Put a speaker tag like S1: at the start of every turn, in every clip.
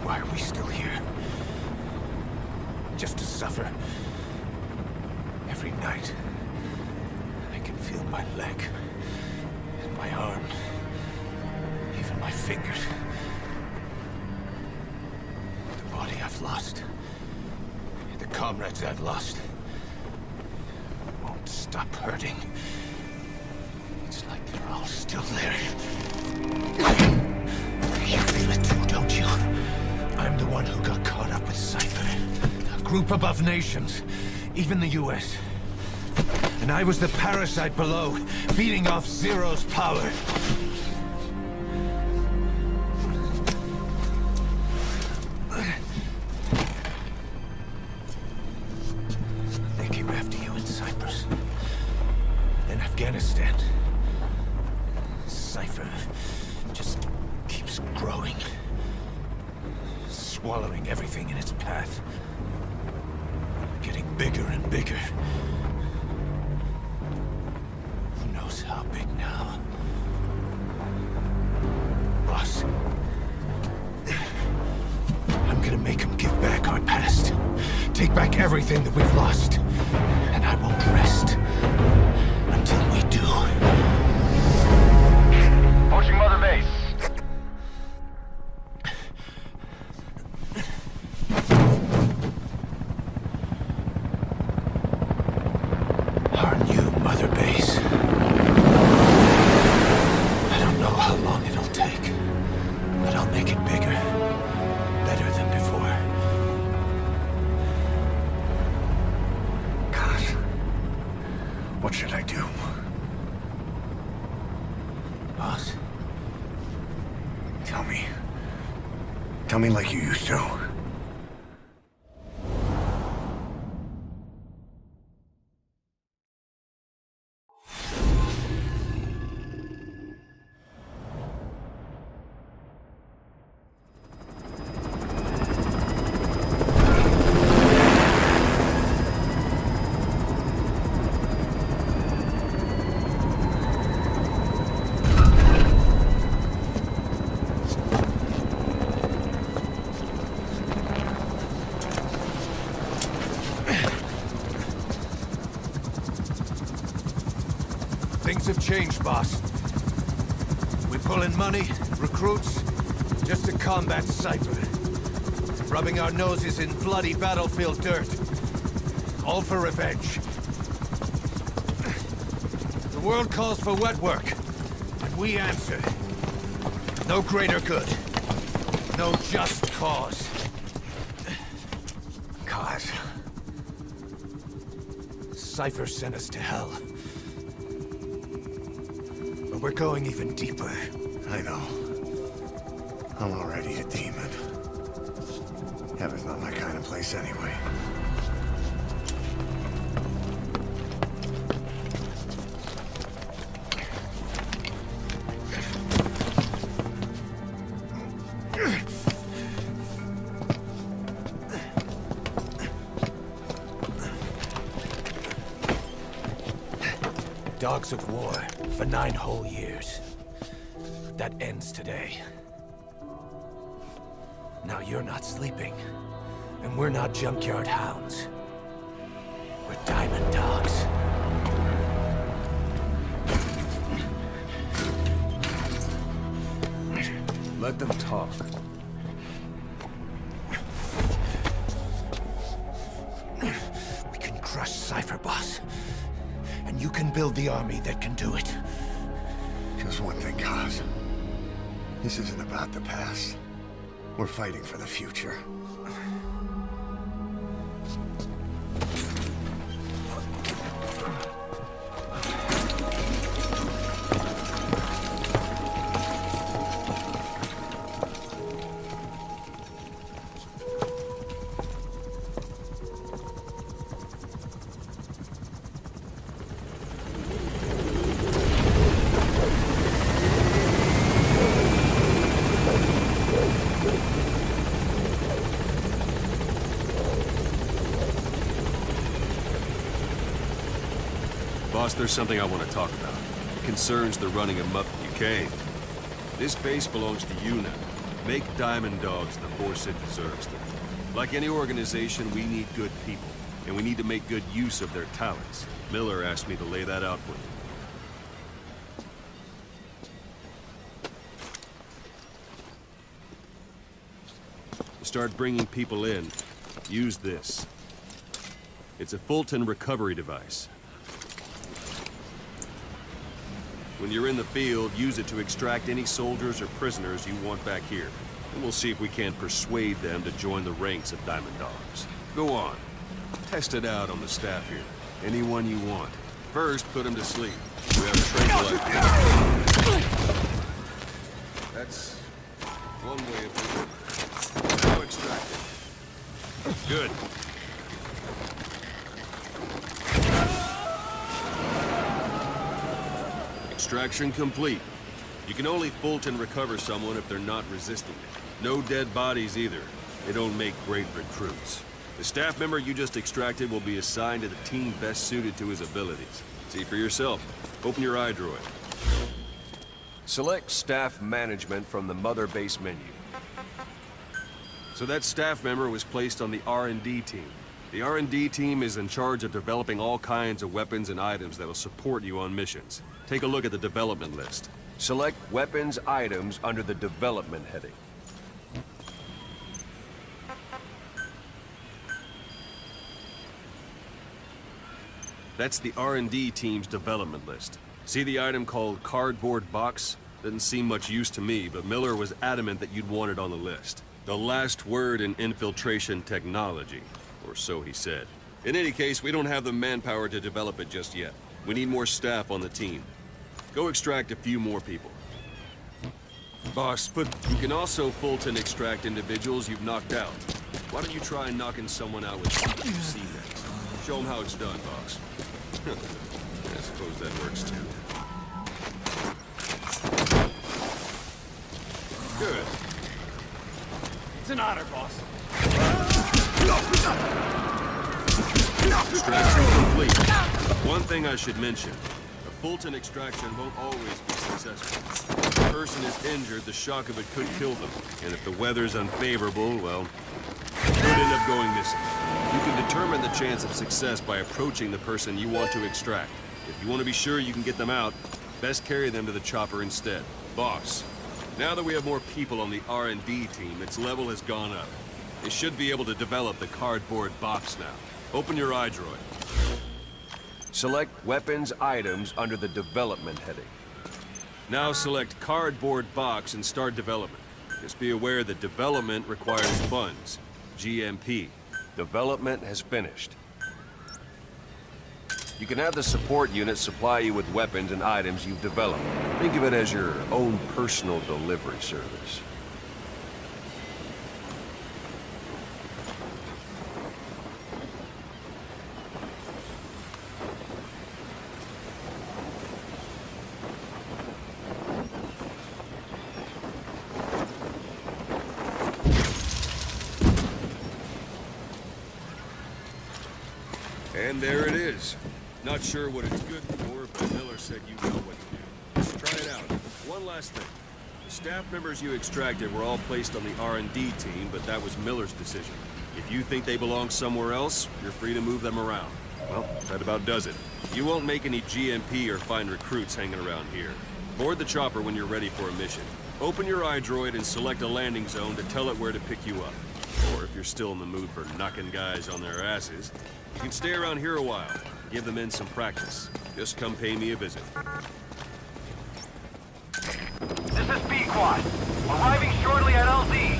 S1: Why are we still here? Just to suffer? Every night, I can feel my leg, and my arm, even my fingers. The body I've lost, the comrades I've lost, won't stop hurting. It's like they're all still there. You feel it too, don't you? I'm the one who got caught up with Cypher. A group above nations, even the US. And I was the parasite below, feeding off Zero's power. They came after you in Cyprus. Then Afghanistan. Cypher just keeps growing. Swallowing everything in its path. Getting bigger and bigger. Who knows how big now? Boss. I'm gonna make him give back our past. Take back everything that we've lost. And I won't rest until we do.
S2: Approaching Mother Base.
S1: Our new Mother Base. I don't know how long it'll take, but I'll make it bigger. Better than before.
S3: God. What should I do?
S1: Boss?
S3: Tell me. Tell me like you used to.
S1: Things have changed, boss. We pull in money, recruits, just to combat Cypher. Rubbing our noses in bloody battlefield dirt. All for revenge. The world calls for wet work, and we answer. No greater good. No just cause.
S3: Cause.
S1: Cypher sent us to hell. But we're going even deeper.
S3: I know. I'm already a demon. Heaven's not my kind of place anyway.
S1: Dogs of war for 9 whole years. That ends today. Now you're not sleeping, and we're not junkyard hounds. We're diamond dogs.
S3: Let them talk.
S1: We can crush Cypher, boss. And you can build the army that can do it.
S3: Just one thing, Kaz. This isn't about the past. We're fighting for the future.
S4: Boss, there's something I want to talk about. It concerns the running amok you came. This base belongs to you now. Make Diamond Dogs the force it deserves. Like any organization, we need good people, and we need to make good use of their talents. Miller asked me to lay that out for you. To start bringing people in, use this. It's a Fulton recovery device. When you're in the field, use it to extract any soldiers or prisoners you want back here. And we'll see if we can't persuade them to join the ranks of Diamond Dogs. Go on. Test it out on the staff here. Anyone you want. First, put them to sleep. We have a tranquilizer. That's one way of doing it. Now extract it. Good. Extraction complete. You can only Fulton recover someone if they're not resisting it. No dead bodies either. They don't make great recruits. The staff member you just extracted will be assigned to the team best suited to his abilities. See for yourself. Open your iDroid. Select Staff Management from the Mother Base menu. So that staff member was placed on the R&D team. The R&D team is in charge of developing all kinds of weapons and items that'll support you on missions. Take a look at the development list. Select Weapons Items under the Development heading. That's the R&D team's development list. See the item called Cardboard Box? Doesn't seem much use to me, but Miller was adamant that you'd want it on the list. The last word in infiltration technology, or so he said. In any case, we don't have the manpower to develop it just yet. We need more staff on the team. Go extract a few more people. Boss, but you can also Fulton extract individuals you've knocked out. Why don't you try knocking someone out with CPC next? Show them how it's done, boss. I suppose that works too. Good.
S2: It's an honor, boss.
S4: Extraction complete. One thing I should mention. A Fulton extraction won't always be successful. If a person is injured, the shock of it could kill them. And if the weather's unfavorable, well, it could end up going missing. You can determine the chance of success by approaching the person you want to extract. If you want to be sure you can get them out, best carry them to the chopper instead. Boss, now that we have more people on the R&D team, its level has gone up. They should be able to develop the cardboard box now. Open your iDroid. Select Weapons Items under the Development heading. Now select Cardboard Box and start development. Just be aware that development requires funds. GMP. Development has finished. You can have the support unit supply you with weapons and items you've developed. Think of it as your own personal delivery service. And there it is. Not sure what it's good for, but Miller said you know what to do. Try it out. One last thing. The staff members you extracted were all placed on the R&D team, but that was Miller's decision. If you think they belong somewhere else, you're free to move them around. Well, that about does it. You won't make any GMP or find recruits hanging around here. Board the chopper when you're ready for a mission. Open your iDroid and select a landing zone to tell it where to pick you up. Or if you're still in the mood for knocking guys on their asses, you can stay around here a while. Give the men some practice. Just come pay me a visit.
S5: This is B-Quad. Arriving shortly at LZ.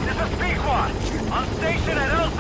S5: This is B-Quad. On station at LZ.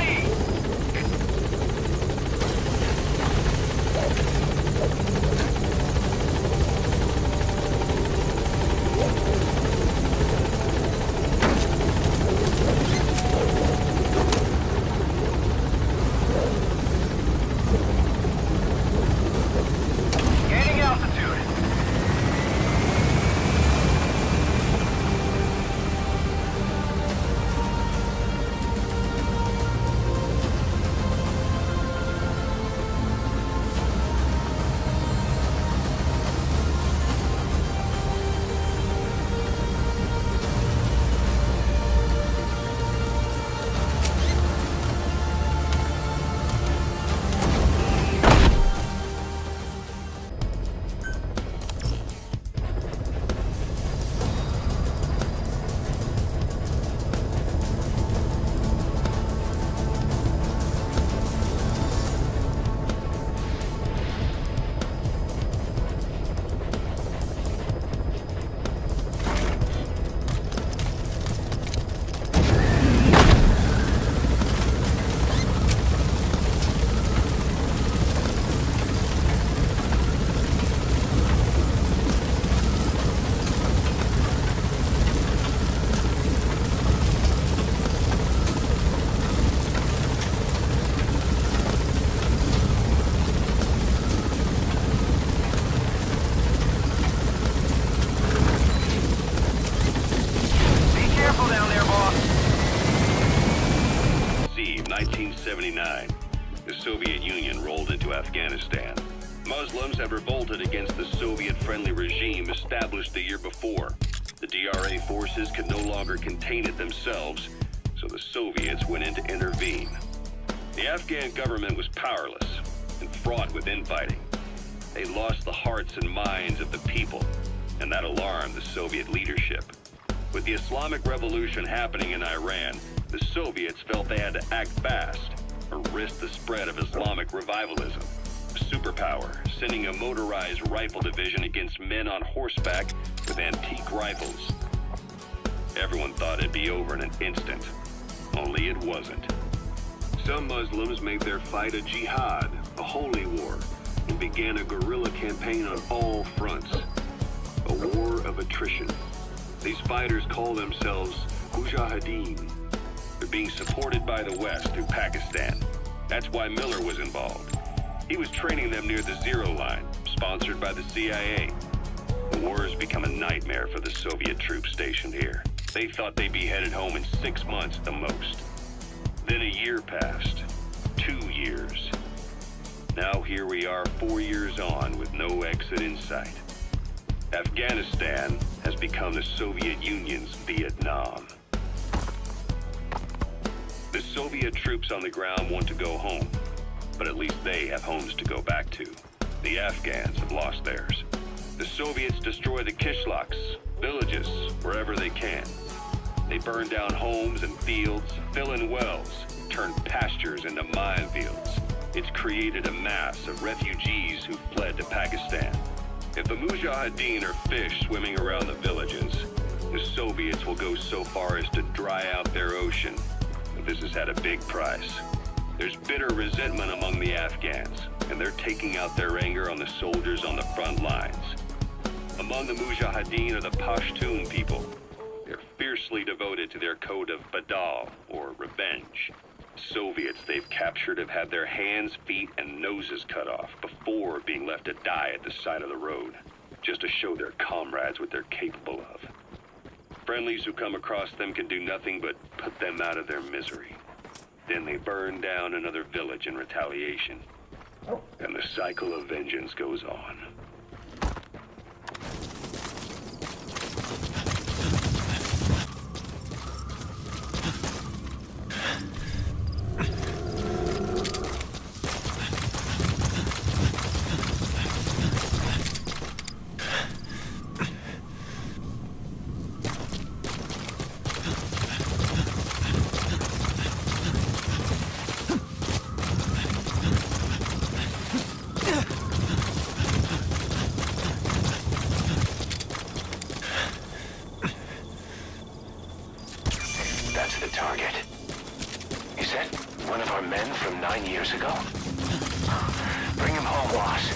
S4: Afghanistan. Muslims have revolted against the Soviet-friendly regime established the year before. The DRA forces could no longer contain it themselves, so the Soviets went in to intervene. The Afghan government was powerless and fraught with infighting. They lost the hearts and minds of the people, and that alarmed the Soviet leadership. With the Islamic Revolution happening in Iran, the Soviets felt they had to act fast or risk the spread of Islamic revivalism. A superpower, sending a motorized rifle division against men on horseback with antique rifles. Everyone thought it'd be over in an instant, only it wasn't. Some Muslims made their fight a jihad, a holy war, and began a guerrilla campaign on all fronts. A war of attrition. These fighters call themselves Mujahideen. They're being supported by the West through Pakistan. That's why Miller was involved. He was training them near the Zero Line, sponsored by the CIA. The war has become a nightmare for the Soviet troops stationed here. They thought they'd be headed home in 6 months at the most. Then a year passed. 2 years. Now here we are 4 years on with no exit in sight. Afghanistan has become the Soviet Union's Vietnam. The Soviet troops on the ground want to go home, but at least they have homes to go back to. The Afghans have lost theirs. The Soviets destroy the kishlaks, villages, wherever they can. They burn down homes and fields, fill in wells, turn pastures into minefields. It's created a mass of refugees who fled to Pakistan. If the Mujahideen are fish swimming around the villages, the Soviets will go so far as to dry out their ocean. But this has had a big price. There's bitter resentment among the Afghans, and they're taking out their anger on the soldiers on the front lines. Among the Mujahideen are the Pashtun people. They're fiercely devoted to their code of Badal, or revenge. Soviets they've captured have had their hands, feet, and noses cut off before being left to die at the side of the road, just to show their comrades what they're capable of. Friendlies who come across them can do nothing but put them out of their misery. Then they burn down another village in retaliation, and the cycle of vengeance goes on.
S6: That's the target. Is that one of our men from 9 years ago? Bring him home, boss.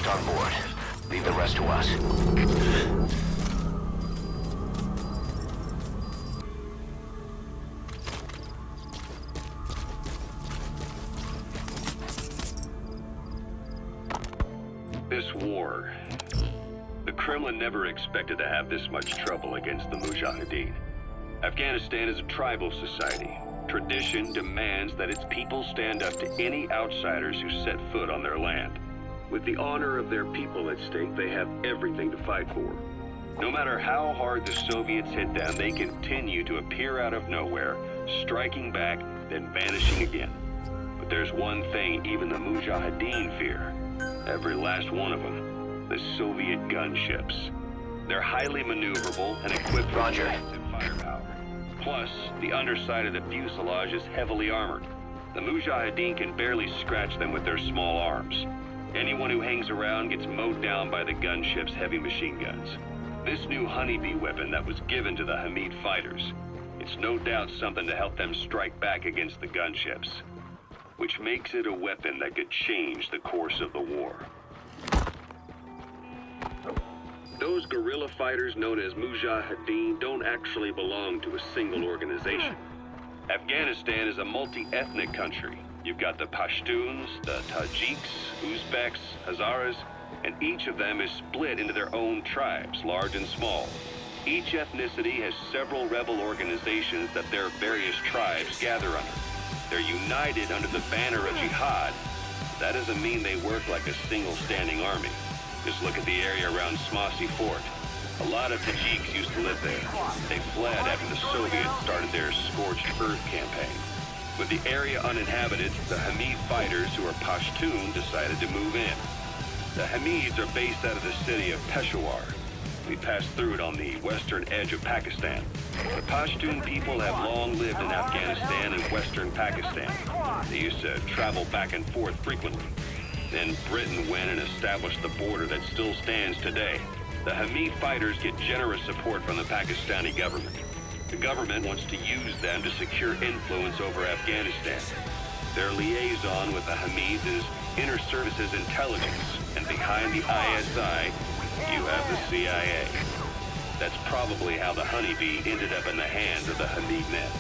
S6: left on board. Leave the rest to us.
S7: This war. The Kremlin never expected to have this much trouble against the Mujahideen. Afghanistan is a tribal society. Tradition demands that its people stand up to any outsiders who set foot on their land. With the honor of their people at stake, they have everything to fight for. No matter how hard the Soviets hit them, they continue to appear out of nowhere, striking back, then vanishing again. But there's one thing even the Mujahideen fear. Every last one of them. The Soviet gunships. They're highly maneuverable and equipped with
S6: Roger.
S7: massive firepower. Plus, the underside of the fuselage is heavily armored. The Mujahideen can barely scratch them with their small arms. Anyone who hangs around gets mowed down by the gunship's heavy machine guns. This new honeybee weapon that was given to the Hamid fighters, it's no doubt something to help them strike back against the gunships, which makes it a weapon that could change the course of the war. Those guerrilla fighters known as Mujahideen don't actually belong to a single organization. Afghanistan is a multi-ethnic country. You've got the Pashtuns, the Tajiks, Uzbeks, Hazaras, and each of them is split into their own tribes, large and small. Each ethnicity has several rebel organizations that their various tribes gather under. They're united under the banner of jihad. That doesn't mean they work like a single standing army. Just look at the area around Smasi Fort. A lot of Tajiks used to live there. They fled after the Soviets started their scorched earth campaign. With the area uninhabited, the Hamid fighters, who are Pashtun, decided to move in. The Hamids are based out of the city of Peshawar. We passed through it on the western edge of Pakistan. The Pashtun people have long lived in Afghanistan and western Pakistan. They used to travel back and forth frequently. Then Britain went and established the border that still stands today. The Hamid fighters get generous support from the Pakistani government. The government wants to use them to secure influence over Afghanistan. Their liaison with the Hamids is Inter-Services Intelligence, and behind the ISI, you have the CIA. That's probably how the honeybee ended up in the hands of the Hamid men.